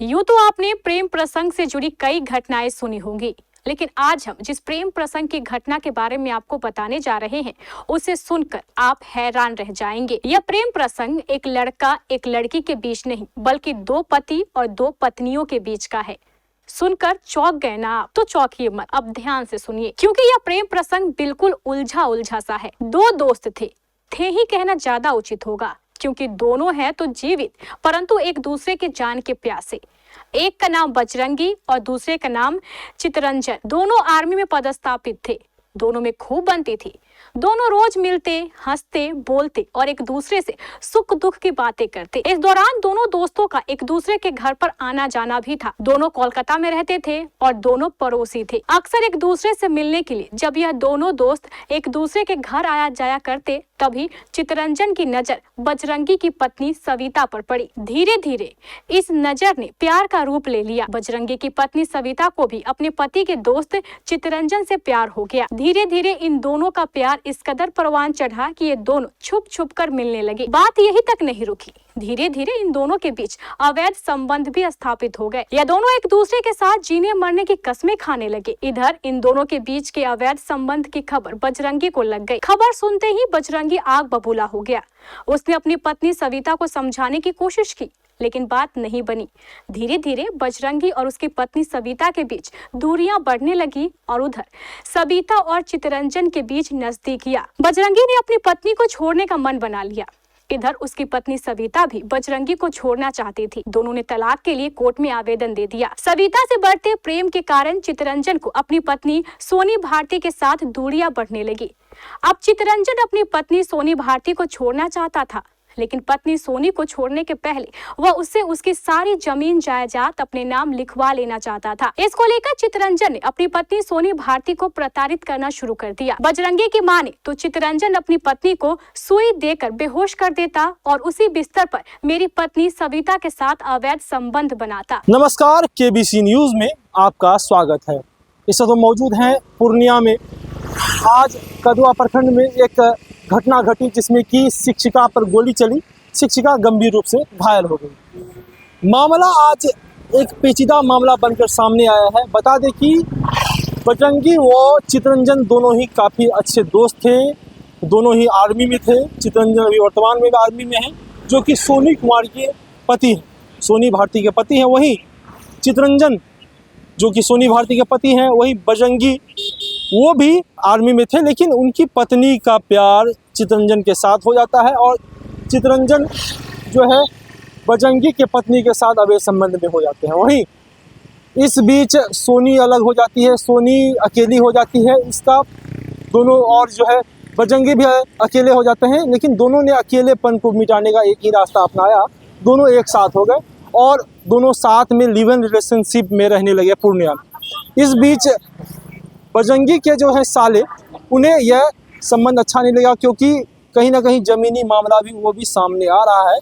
यूं तो आपने प्रेम प्रसंग से जुड़ी कई घटनाएं सुनी होंगी, लेकिन आज हम जिस प्रेम प्रसंग की घटना के बारे में आपको बताने जा रहे हैं, उसे सुनकर आप हैरान रह जाएंगे। यह प्रेम प्रसंग एक लड़का एक लड़की के बीच नहीं, बल्कि दो पति और दो पत्नियों के बीच का है। सुनकर चौंक गए ना आप? तो चौंकिए मत, अब ध्यान से सुनिए, क्योंकि यह प्रेम प्रसंग बिल्कुल उलझा उलझा सा है। दो दोस्त थे ही कहना ज्यादा उचित होगा, क्योंकि दोनों हैं तो जीवित, परंतु एक दूसरे के जान के प्यासे। एक का नाम बजरंगी और दूसरे का नाम चितरंजन। दोनों आर्मी में पदस्थापित थे। दोनों में खूब बनती थी। दोनों रोज मिलते, हंसते, बोलते और एक दूसरे से सुख दुख की बातें करते। इस दौरान दोनों दोस्तों का एक दूसरे के घर पर आना जाना भी था। दोनों कोलकाता में रहते थे और दोनों पड़ोसी थे। अक्सर एक दूसरे से मिलने के लिए जब यह दोनों दोस्त एक दूसरे के घर आया जाया करते, तभी चितरंजन की नजर बजरंगी की पत्नी सविता पर पड़ी। धीरे धीरे इस नजर ने प्यार का रूप ले लिया। बजरंगी की पत्नी सविता को भी अपने पति के दोस्त चितरंजन से प्यार हो गया। धीरे धीरे इन दोनों का प्यार इस कदर परवान चढ़ा कि ये दोनों छुप छुप कर मिलने लगे। बात यही तक नहीं रुकी। धीरे धीरे इन दोनों के बीच अवैध संबंध भी स्थापित हो गए। ये दोनों एक दूसरे के साथ जीने मरने की कस्में खाने लगे। इधर इन दोनों के बीच के अवैध संबंध की खबर बजरंगी को लग गई। खबर सुनते ही बजरंगी आग बबूला हो गया। उसने अपनी पत्नी सविता को समझाने की कोशिश की, लेकिन बात नहीं बनी। धीरे धीरे बजरंगी और उसकी पत्नी सविता के बीच दूरियां बढ़ने लगी और उधर सविता और चितरंजन के बीच नजदीकियां। बजरंगी ने अपनी पत्नी को छोड़ने का मन बना लिया। इधर उसकी पत्नी सविता भी बजरंगी को छोड़ना चाहती थी। दोनों ने तलाक के लिए कोर्ट में आवेदन दे दिया। सविता से बढ़ते प्रेम के कारण चितरंजन को अपनी पत्नी सोनी भारती के साथ दूरियां बढ़ने लगी। अब चितरंजन अपनी पत्नी सोनी भारती को छोड़ना चाहता था, लेकिन पत्नी सोनी को छोड़ने के पहले वह उससे उसकी सारी जमीन जायदाद अपने नाम लिखवा लेना चाहता था। इसको लेकर चितरंजन ने अपनी पत्नी सोनी भारती को प्रताड़ित करना शुरू कर दिया। बजरंगी की माने तो चितरंजन अपनी पत्नी को सुई देकर बेहोश कर देता और उसी बिस्तर पर मेरी पत्नी सविता के साथ अवैध संबंध बनाता। नमस्कार, केबीसी न्यूज में आपका स्वागत है। इस वक्त मौजूद हैं पूर्णिया में। आज कदवा प्रखंड में एक घटना घटी जिसमें कि शिक्षिका पर गोली चली। शिक्षिका गंभीर रूप से घायल हो गई। मामला आज एक पेचीदा मामला बनकर सामने आया है। बता दें कि बजरंगी व चितरंजन दोनों ही काफ़ी अच्छे दोस्त थे। दोनों ही आर्मी में थे। चितरंजन अभी वर्तमान में आर्मी में है, जो कि सोनी कुमार के पति हैं, सोनी भारती के पति हैं। वहीं चितरंजन जो कि सोनी भारती के पति हैं, वही बजरंगी वो भी आर्मी में थे, लेकिन उनकी पत्नी का प्यार चितरंजन के साथ हो जाता है और चितरंजन जो है बजरंगी के पत्नी के साथ अवैध संबंध में हो जाते हैं। वहीं इस बीच सोनी अलग हो जाती है, सोनी अकेली हो जाती है इसका दोनों, और जो है बजरंगी भी अकेले हो जाते हैं। लेकिन दोनों ने अकेलेपन को मिटाने का एक ही रास्ता अपनाया। दोनों एक साथ हो गए और दोनों साथ में लिव इन रिलेशनशिप में रहने लगे पूर्णिया में। इस बीच बजरंगी के जो है साले, उन्हें यह संबंध अच्छा नहीं लगा, क्योंकि कहीं ना कहीं ज़मीनी मामला भी वो भी सामने आ रहा है।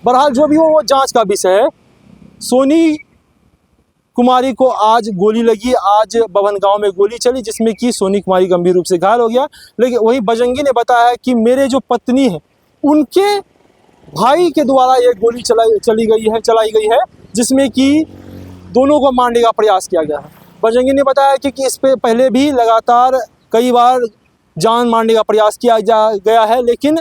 बहरहाल जो भी हो वो जांच का विषय है। सोनी कुमारी को आज गोली लगी। आज बभन गांव में गोली चली, जिसमें कि सोनी कुमारी गंभीर रूप से घायल हो गया। लेकिन वही बजरंगी ने बताया कि मेरे जो पत्नी है उनके भाई के द्वारा ये गोली चलाई गई है, जिसमें कि दोनों को मारने का प्रयास किया गया है। बजरंगी ने बताया कि इस पे पहले भी लगातार कई बार जान मारने का प्रयास किया गया है, लेकिन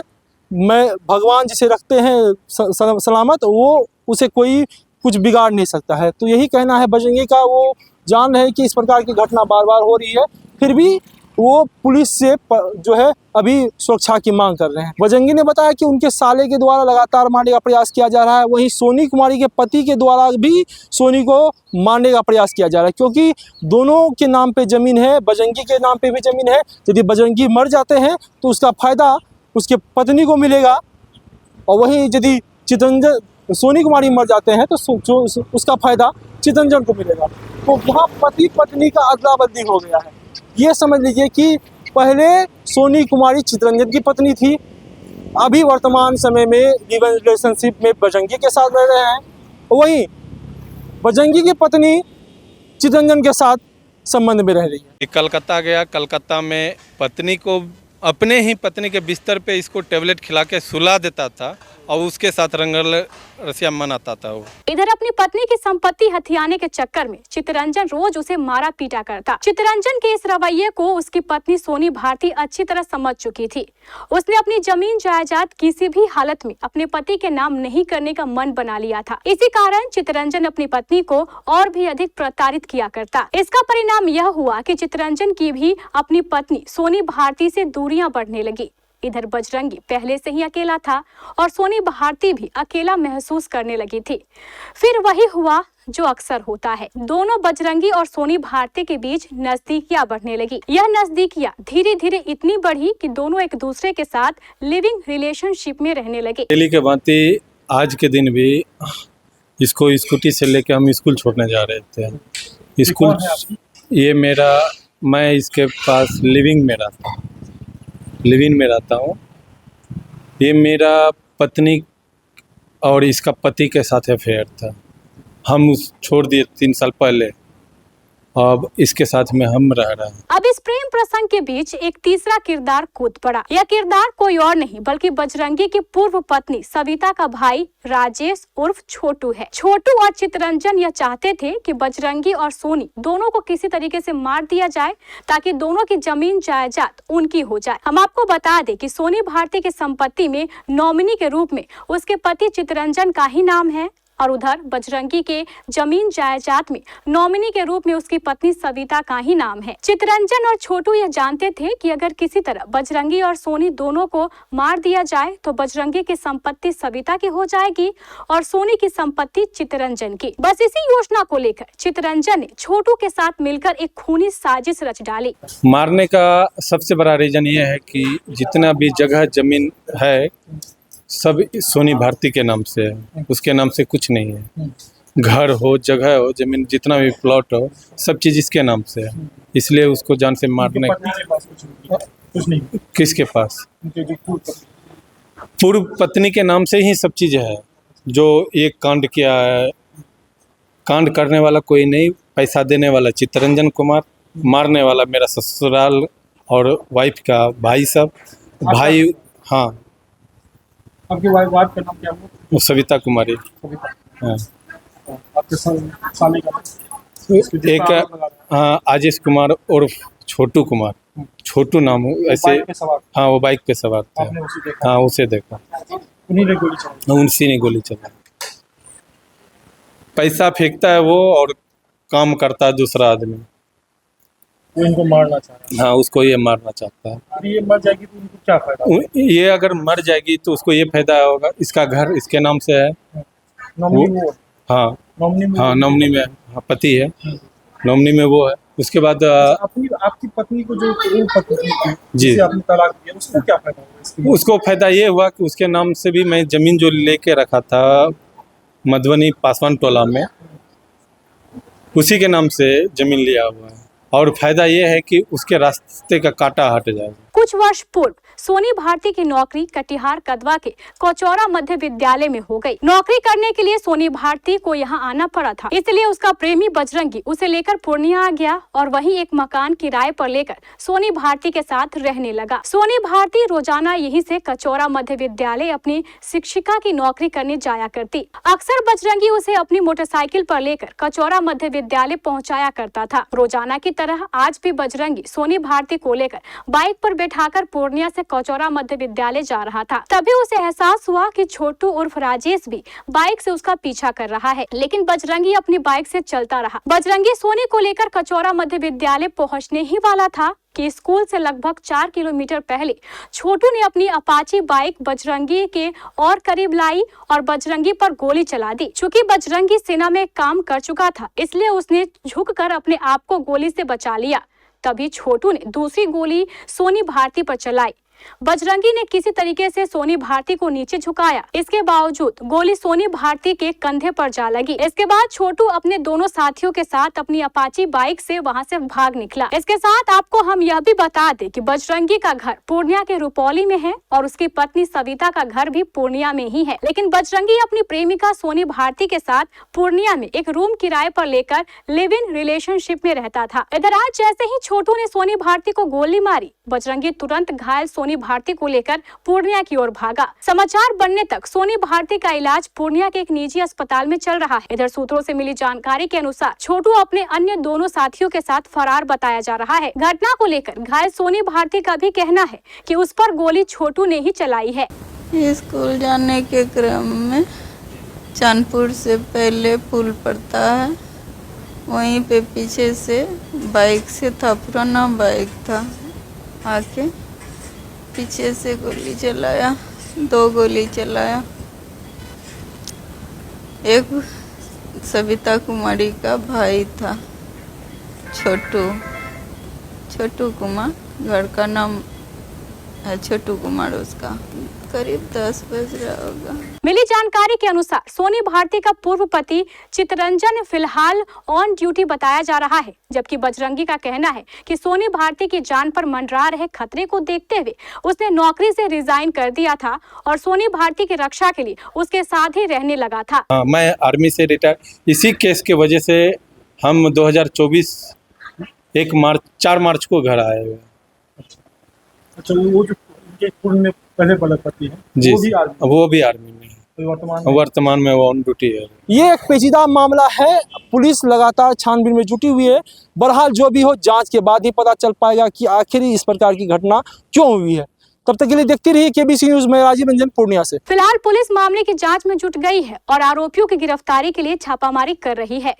मैं भगवान जिसे रखते हैं सलामत, वो उसे कोई कुछ बिगाड़ नहीं सकता है। तो यही कहना है बजरंगी का। वो जान रहे हैं कि इस प्रकार की घटना बार बार हो रही है, फिर भी वो पुलिस से जो है अभी सुरक्षा की मांग कर रहे हैं। बजरंगी ने बताया कि उनके साले के द्वारा लगातार मारने का प्रयास किया जा रहा है। वहीं सोनी कुमारी के पति के द्वारा भी सोनी को मारने का प्रयास किया जा रहा है, क्योंकि दोनों के नाम पे ज़मीन है, बजरंगी के नाम पे भी ज़मीन है। यदि बजरंगी मर जाते हैं तो उसका फ़ायदा उसके पत्नी को मिलेगा, और वहीं यदि चितरंजन सोनी कुमारी मर जाते हैं तो उसका फ़ायदा चितरंजन को मिलेगा। तो यहाँ पति पत्नी का अदला बदली हो गया है। ये समझ लीजिए कि पहले सोनी कुमारी चितरंजन की पत्नी थी, अभी वर्तमान समय में लिव इन रिलेशनशिप में बजरंगी के साथ रह रहे हैं। वहीं बजरंगी की पत्नी चितरंजन के साथ संबंध में रह रही है। कलकत्ता गया, कलकत्ता में पत्नी को अपने ही पत्नी के बिस्तर पे इसको टेबलेट खिला के सुला देता था और उसके साथ रंगल रसिया मनाता था वो। इधर अपनी पत्नी की संपत्ति हथियाने के चक्कर में चित्तरंजन रोज उसे मारा पीटा करता। चित्तरंजन के इस रवैये को उसकी पत्नी सोनी भारती अच्छी तरह समझ चुकी थी। उसने अपनी जमीन जायदाद किसी भी हालत में अपने पति के नाम नहीं करने का मन बना लिया था। इसी कारण चित्तरंजन अपनी पत्नी को और भी अधिक प्रताड़ित किया करता। इसका परिणाम यह हुआ कि चित्तरंजन की भी अपनी पत्नी सोनी भारती से दूरियां बढ़ने लगी। इधर बजरंगी पहले से ही अकेला था और सोनी भारती भी अकेला महसूस करने लगी थी। फिर वही हुआ जो अक्सर होता है, दोनों बजरंगी और सोनी भारती के बीच नजदीकियां बढ़ने लगी। यह नजदीकियां धीरे धीरे इतनी बढ़ी कि दोनों एक दूसरे के साथ लिविंग रिलेशनशिप में रहने लगे। डेली के भांति आज के दिन भी इसको स्कूटी से लेके हम स्कूल छोड़ने जा रहे थे। स्कूल ये मैं इसके पास लिविंग में रहता हूँ। ये मेरा पत्नी और इसका पति के साथ अफेयर था। हम छोड़ दिए 3 साल पहले, अब इसके साथ में हम रह रहे हैं। अब इस प्रेम प्रसंग के बीच एक तीसरा किरदार कूद पड़ा। यह किरदार कोई और नहीं बल्कि बजरंगी की पूर्व पत्नी सविता का भाई राजेश उर्फ छोटू है। छोटू और चित्तरंजन यह चाहते थे कि बजरंगी और सोनी दोनों को किसी तरीके से मार दिया जाए ताकि दोनों की जमीन जायदाद उनकी हो जाए। हम आपको बता दें कि सोनी भारती की संपत्ति में नॉमिनी के रूप में उसके पति चित्तरंजन का ही नाम है और उधर बजरंगी के जमीन जायदाद में नॉमिनी के रूप में उसकी पत्नी सविता का ही नाम है। चित्तरंजन और छोटू यह जानते थे कि अगर किसी तरह बजरंगी और सोनी दोनों को मार दिया जाए तो बजरंगी की संपत्ति सविता की हो जाएगी और सोनी की संपत्ति चित्तरंजन की। बस इसी योजना को लेकर चित्तरंजन ने छोटू के साथ मिलकर एक खूनी साजिश रच डाली। मारने का सबसे बड़ा रीजन ये है कि जितना भी जगह जमीन है सब सोनी भारती के नाम से है, उसके नाम से कुछ नहीं है। घर हो, जगह हो, जमीन, जितना भी प्लॉट हो, सब चीज़ इसके नाम से है। इसलिए उसको जान से मारने कुछ नहीं। किसके पास? पूर्व पत्नी के नाम से ही सब चीज़ है। जो एक कांड किया है, कांड करने वाला कोई नहीं, पैसा देने वाला चित्तरंजन कुमार, मारने वाला मेरा ससुराल और वाइफ का भाई सब भाई। हाँ, आपकी वाइफ का नाम क्या है? वो सविता कुमारी। हाँ, आपके साले का एक हाँ आजेश कुमार और छोटू कुमार। छोटू नाम ऐसे। हाँ, वो बाइक पे सवार था। हाँ, उसे देखा, उन्हीं ने गोली चलाई। उनसी ने गोली चलाई। पैसा फेंकता है वो और काम करता है दूसरा आदमी। वो इनको मारना चाह रहा है। हाँ, उसको ये मारना चाहता है। ये मर जाएगी तो उनको क्या फायदा? ये अगर मर जाएगी तो उसको ये फायदा होगा, इसका घर इसके नाम से है। नॉमिनी वो? हाँ, नॉमिनी में हाँ, पति है, नॉमिनी में वो है। उसके बाद आपकी पत्नी को जो पत्नी थी जिसे आपने तलाक दिया, उसको क्या फायदा हुआ? उसको फायदा ये हुआ कि उसके नाम से भी मैं जमीन जो लेके रखा था मधुबनी पासवान टोला में, उसी के नाम से जमीन लिया हुआ है। और फायदा ये है कि उसके रास्ते का कांटा हट जाएगा। कुछ वर्ष पूर्व सोनी भारती की नौकरी कटिहार कदवा के कचौरा मध्य विद्यालय में हो गई। नौकरी करने के लिए सोनी भारती को यहाँ आना पड़ा था, इसलिए उसका प्रेमी बजरंगी उसे लेकर पूर्णिया आ गया और वहीं एक मकान किराए पर लेकर सोनी भारती के साथ रहने लगा। सोनी भारती रोजाना यहीं से कचौरा मध्य विद्यालय अपनी शिक्षिका की नौकरी करने जाया करती। अक्सर बजरंगी उसे अपनी मोटरसाइकिल पर लेकर कचौरा मध्य विद्यालय पहुँचाया करता था। रोजाना की तरह आज भी बजरंगी सोनी भारती को लेकर बाइक पर बैठाकर पूर्णिया से कचौरा मध्य विद्यालय जा रहा था। तभी उसे एहसास हुआ कि छोटू उर्फ राजेश भी बाइक से उसका पीछा कर रहा है, लेकिन बजरंगी अपनी बाइक से चलता रहा। बजरंगी सोनी को लेकर कचौरा मध्य विद्यालय पहुंचने ही वाला था कि स्कूल से लगभग 4 किलोमीटर पहले छोटू ने अपनी अपाची बाइक बजरंगी के और करीब लाई और बजरंगी पर गोली चला दी। चूंकि बजरंगी सेना में काम कर चुका था, इसलिए उसने झुककर अपने आप को गोली से बचा लिया। तभी छोटू ने दूसरी गोली सोनी भारती पर चलाई। बजरंगी ने किसी तरीके से सोनी भारती को नीचे झुकाया। इसके बावजूद गोली सोनी भारती के कंधे पर जा लगी। इसके बाद छोटू अपने दोनों साथियों के साथ अपनी अपाची बाइक से वहां से भाग निकला। इसके साथ आपको हम यह भी बता दें कि बजरंगी का घर पूर्णिया के रुपौली में है और उसकी पत्नी सविता का घर भी पूर्णिया में ही है। लेकिन बजरंगी अपनी प्रेमिका सोनी भारती के साथ पूर्णिया में एक रूम किराए पर लेकर लिव इन रिलेशनशिप में रहता था। इधर आज जैसे ही छोटू ने सोनी भारती को गोली मारी, बजरंगी तुरंत घायल सोनी सोनी भारती को लेकर पूर्णिया की ओर भागा। समाचार बनने तक सोनी भारती का इलाज पूर्णिया के एक निजी अस्पताल में चल रहा है। इधर सूत्रों से मिली जानकारी के अनुसार छोटू अपने अन्य दोनों साथियों के साथ फरार बताया जा रहा है। घटना को लेकर घायल सोनी भारती का भी कहना है कि उस पर गोली छोटू ने ही चलाई है। स्कूल जाने के क्रम में चांदपुर से पहले पुल पड़ता है, वहीं पे पीछे से बाइक से था, पुराना बाइक था, आके पीछे से गोली चलाया, 2 गोली चलाया। एक सविता कुमारी का भाई था, छोटू कुमार, घर का नाम है छोटू कुमार उसका। करीब 10 बज रहा होगा। मिली जानकारी के अनुसार सोनी भारती का पूर्व पति चितरंजन फिलहाल ऑन ड्यूटी बताया जा रहा है, जबकि बजरंगी का कहना है कि सोनी भारती की जान पर मंडरा रहे खतरे को देखते हुए उसने नौकरी से रिजाइन कर दिया था और सोनी भारती की रक्षा के लिए उसके साथ ही रहने लगा था। मैं आर्मी से रिटायर, इसी केस के वजह से हम 2024 4 मार्च को घर आए हुए। अच्छा, वो जो उनके पूर्व में पहले वाला पति है जी, वो भी आर्मी में है। तो वर्तमान में वो ऑन ड्यूटी है। ये एक पेचीदा मामला है, पुलिस लगातार छानबीन में जुटी हुई है। बहरहाल जो भी हो, जांच के बाद ही पता चल पाएगा कि आखिर इस प्रकार की घटना क्यों हुई है। तब तक के लिए देखते रहिए केबीसी न्यूज में राजीव रंजन पूर्णिया से। फिलहाल पुलिस मामले की जांच में जुट गई है और आरोपियों की गिरफ्तारी के लिए छापामारी कर रही है।